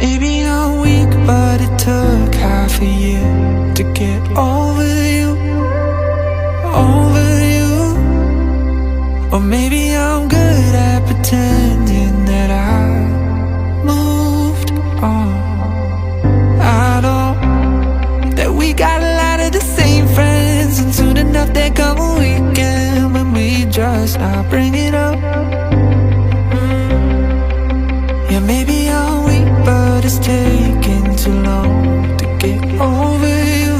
Maybe I'm weak, but it took half a year to get over you, over you. Or maybe I'm good at pretending that I moved on. I know that we got a lot of the same friends, and soon enough there come a weekend when we just not bring it up. Yeah, maybe I'm weak, but it's taking too long to get over you.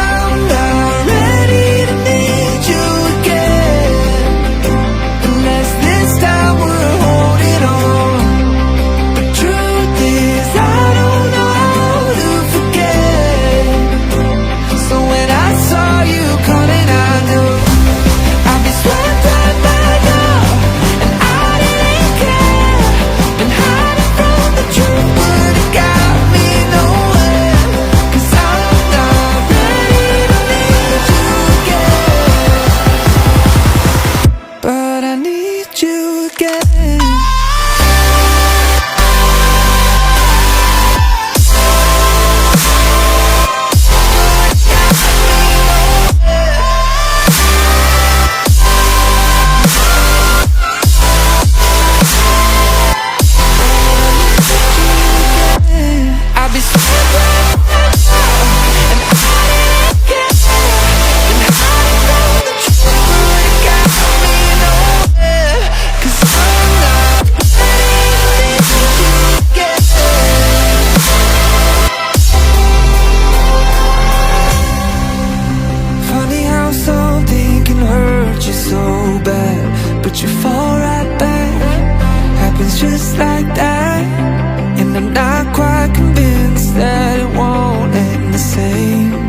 I'm not ready to need you again, unless this time we're holding on. The truth is I don't know how to forget. So when I saw you coming, I knew I'd be swept right back up, and I didn't care. Been hiding from the truth, but it got me nowhere. 'Cause I'm not ready to need you again, but I need you again. I'll be swept right back up, and I didn't care. Been hiding from the truth, but it got me nowhere. 'Cause I'm not ready to need you again. Funny how something can hurt you so bad, but you fall right back. Happens just like that. And I'm not quite convinced that it won't end the same.